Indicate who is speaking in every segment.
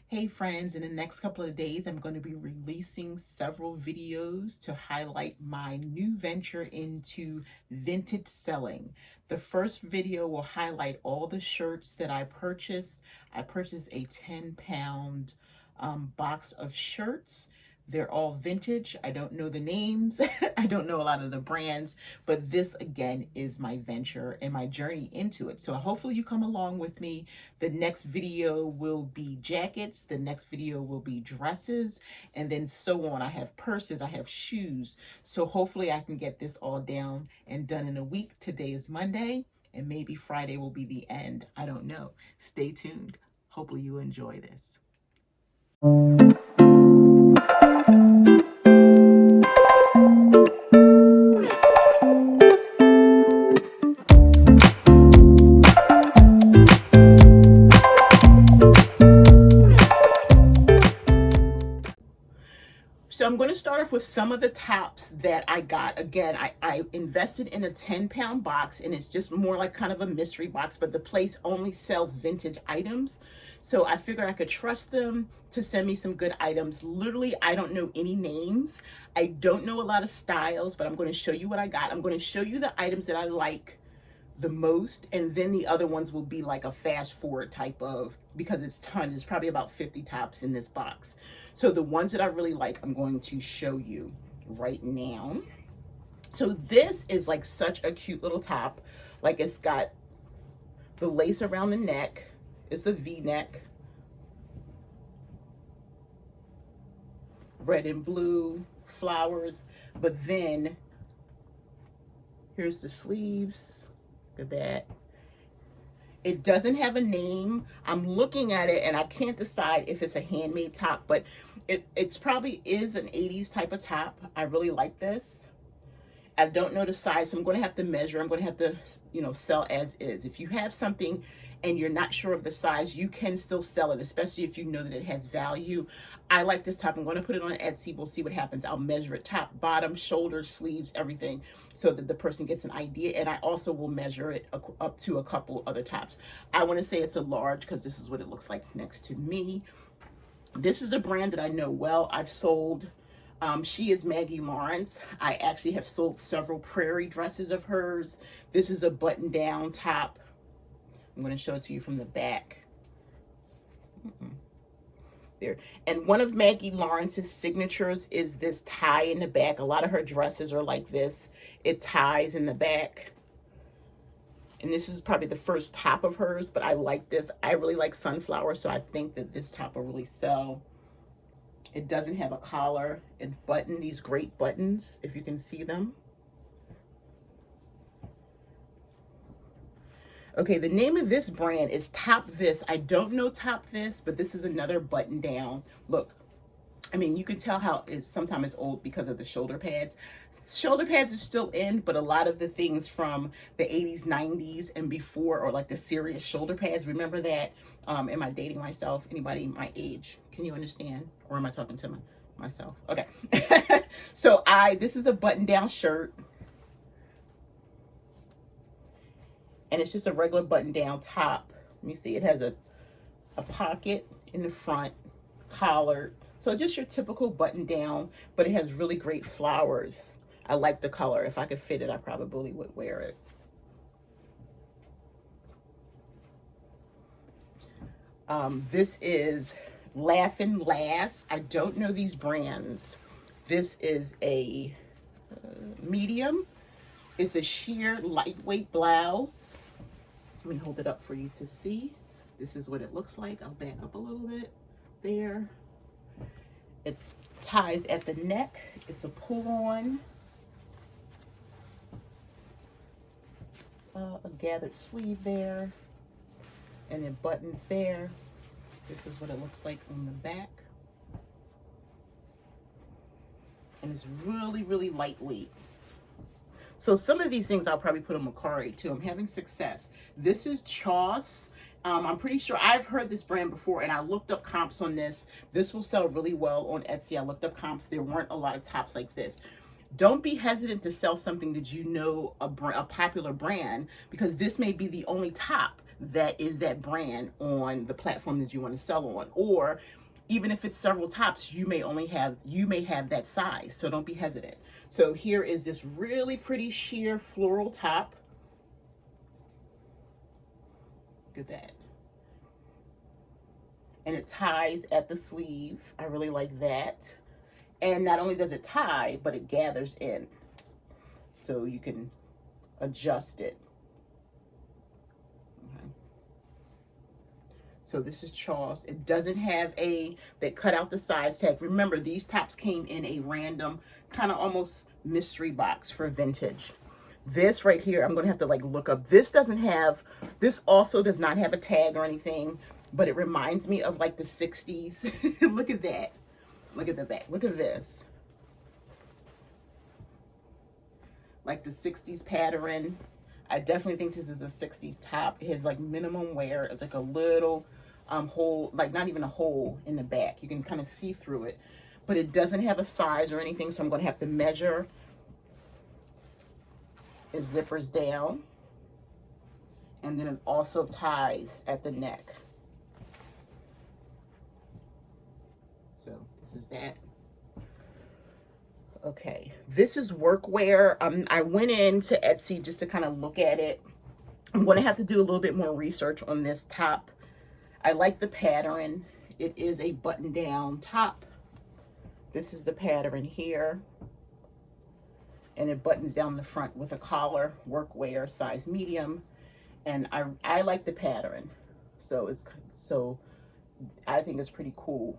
Speaker 1: Hey friends, in the next couple of days, I'm going to be releasing several videos to highlight my new venture into vintage selling. The first video will highlight all the shirts that I purchased. I purchased a 10-pound box of shirts. They're all vintage. I don't know the names. I don't know a lot of the brands, but this again is my venture and my journey into it. So hopefully you come along with me. The next video will be jackets. The next video will be dresses, and then so on. I have purses, I have shoes. So hopefully I can get this all down and done in a week. Today is Monday, and maybe Friday will be the end. I don't know. Stay tuned. Hopefully you enjoy this. So I'm going to start off with some of the tops that I got. Again, I invested in a 10-pound box, and it's just more like kind of a mystery box, but the place only sells vintage items. So I figured I could trust them to send me some good items. Literally, I don't know any names. I don't know a lot of styles, but I'm going to show you what I got. I'm going to show you the items that I like the most, and then the other ones will be like a fast forward type of, because it's tons, it's probably about 50 tops in this box. So the ones that I really like, I'm going to show you right now. So this is like such a cute little top. Like, it's got the lace around the neck. It's a V-neck, red and blue flowers, but then here's the sleeves. Look at that. It doesn't have a name. I'm looking at it and I can't decide if it's a handmade top, but it's probably is an 80s type of top. I really like this. I don't know the size, so I'm going to have to measure. I'm going to have to, sell as is. If you have something and you're not sure of the size, you can still sell it, especially if you know that it has value. I like this top. I'm going to put it on Etsy. We'll see what happens. I'll measure it top, bottom, shoulders, sleeves, everything, so that the person gets an idea. And I also will measure it up to a couple other tops. I want to say it's a large because this is what it looks like next to me. This is a brand that I know well. I've sold, she is Maggie Lawrence. I actually have sold several prairie dresses of hers. This is a button down top. I'm going to show it to you from the back. There. And one of Maggie Lawrence's signatures is this tie in the back. A lot of her dresses are like this. It ties in the back. And this is probably the first top of hers, but I like this. I really like sunflower, so I think that this top will really sell. It doesn't have a collar. It buttoned, these great buttons, if you can see them. Okay, the name of this brand is Top This. I don't know Top This, but this is another button down. Look, I mean, you can tell how it's sometimes it's old because of the shoulder pads. Shoulder pads are still in, but a lot of the things from the 80s, 90s, and before, or like the serious shoulder pads, remember that? Am I dating myself? Anybody my age? Can you understand? Or am I talking to myself? Okay. So this is a button down shirt. And it's just a regular button down top. Let me see, it has a pocket in the front, collar. So just your typical button down, but it has really great flowers. I like the color. If I could fit it, I probably would wear it. This is Laughin' Lass. I don't know these brands. This is a medium. It's a sheer lightweight blouse. Let me hold it up for you to see. This is what it looks like. I'll back up a little bit there. It ties at the neck. It's a pull-on. A gathered sleeve there. And it buttons there. This is what it looks like on the back. And it's really, really lightweight. So some of these things I'll probably put on Mercari too. I'm having success. This is Choss. I'm pretty sure I've heard this brand before, and I looked up comps on this. This will sell really well on Etsy. I looked up comps. There weren't a lot of tops like this. Don't be hesitant to sell something that you know a popular brand, because this may be the only top that is that brand on the platform that you want to sell on. Or even if it's several tops, you may have that size. So don't be hesitant. So here is this really pretty sheer floral top. Look at that. And it ties at the sleeve. I really like that. And not only does it tie, but it gathers in. So you can adjust it. Okay. So this is Charles. It doesn't have they cut out the size tag. Remember, these tops came in a random, kind of almost mystery box for vintage. This right here, I'm gonna have to like look up. This also does not have a tag or anything, but it reminds me of like the 60s. Look at that. Look at the back. Look at this. Like the 60s pattern. I definitely think this is a 60s top. It has like minimum wear. It's like a little hole, like not even a hole in the back. You can kind of see through it, but it doesn't have a size or anything. So I'm going to have to measure. It zippers down, and then it also ties at the neck. So this is that. Okay, this is workwear. I went into Etsy just to kind of look at it. I'm going to have to do a little bit more research on this top. I like the pattern. It is a button down top. This is the pattern here. And it buttons down the front with a collar, workwear, size medium. And I like the pattern. So I think it's pretty cool.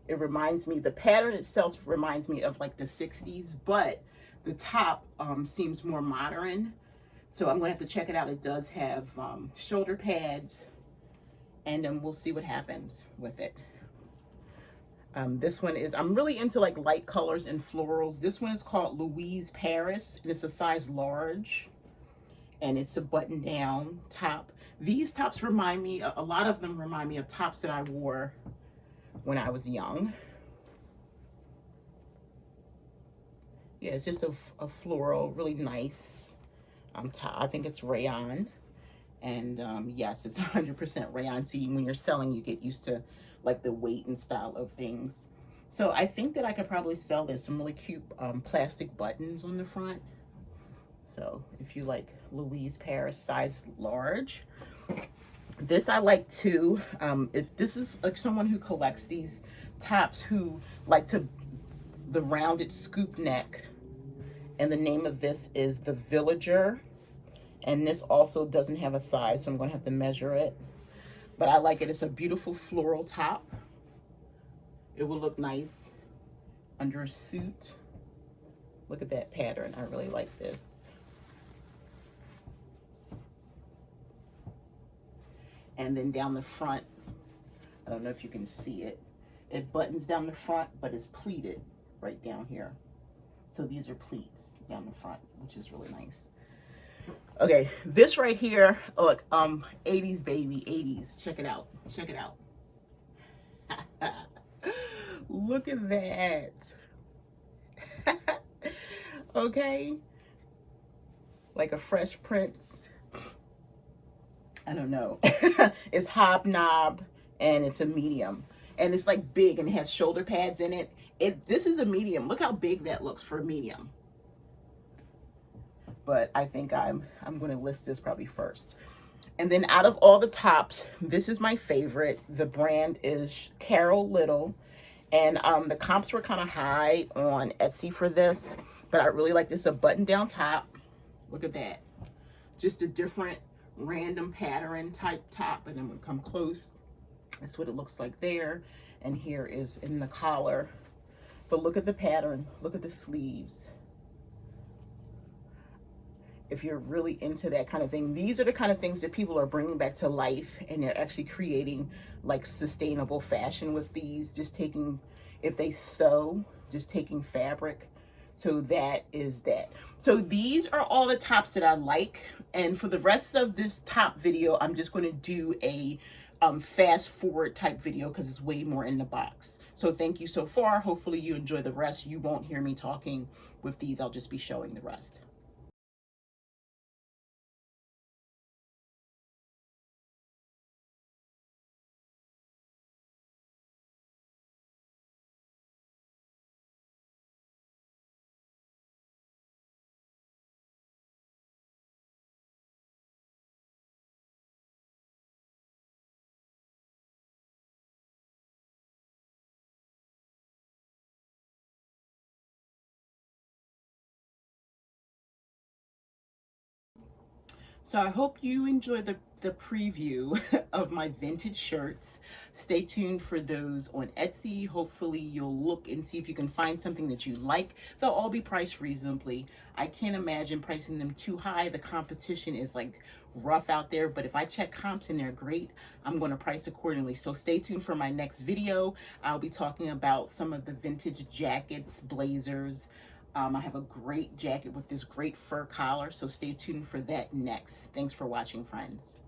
Speaker 1: It reminds me, the pattern itself reminds me of like the 60s, but the top seems more modern. So I'm gonna have to check it out. It does have shoulder pads, and then we'll see what happens with it. This one is, I'm really into like light colors and florals. This one is called Louise Paris, and it's a size large, and it's a button down top. These tops remind me, a lot of them remind me of tops that I wore when I was young. Yeah, it's just a floral, really nice top. I think it's rayon. And yes, it's 100% rayon. See, when you're selling, you get used to like the weight and style of things. So I think that I could probably sell this. Some really cute plastic buttons on the front. So if you like Louise Paris size large. This I like too. If this is like someone who collects these tops, who like the rounded scoop neck, and the name of this is the Villager, and this also doesn't have a size, so I'm gonna have to measure it, but I like it. It's a beautiful floral top. It will look nice under a suit. Look at that pattern. I really like this. And then down the front, I don't know if you can see it. It buttons down the front, but it's pleated right down here. So these are pleats down the front, which is really nice. Okay, this right here, look, 80s baby, 80s. Check it out. Check it out. Look at that. Okay. Like a Fresh Prince. I don't know. It's hobnob, and it's a medium, and it's like big, and it has shoulder pads in it. This is a medium. Look how big that looks for a medium. But I think I'm going to list this probably first. And then out of all the tops, this is my favorite. The brand is Carol Little, and the comps were kind of high on Etsy for this, but I really like this. A button down top. Look at that. Just a different random pattern type top, and I'm going to come close. That's what it looks like there. And here is in the collar. But look at the pattern. Look at the sleeves. If you're really into that kind of thing, these are the kind of things that people are bringing back to life, and they're actually creating like sustainable fashion with these. Just taking, if they sew, just taking fabric. So that is that. So these are all the tops that I like. And for the rest of this top video, I'm just going to do a fast forward type video because it's way more in the box. So thank you so far. Hopefully you enjoy the rest. You won't hear me talking with these. I'll just be showing the rest. So I hope you enjoy the preview of my vintage shirts. Stay tuned for those on Etsy. Hopefully you'll look and see if you can find something that you like. They'll all be priced reasonably. I can't imagine pricing them too high. The competition is like rough out there, but if I check comps and they're great, I'm going to price accordingly. So stay tuned for my next video. I'll be talking about some of the vintage jackets, blazers. I have a great jacket with this great fur collar, so stay tuned for that next. Thanks for watching, friends.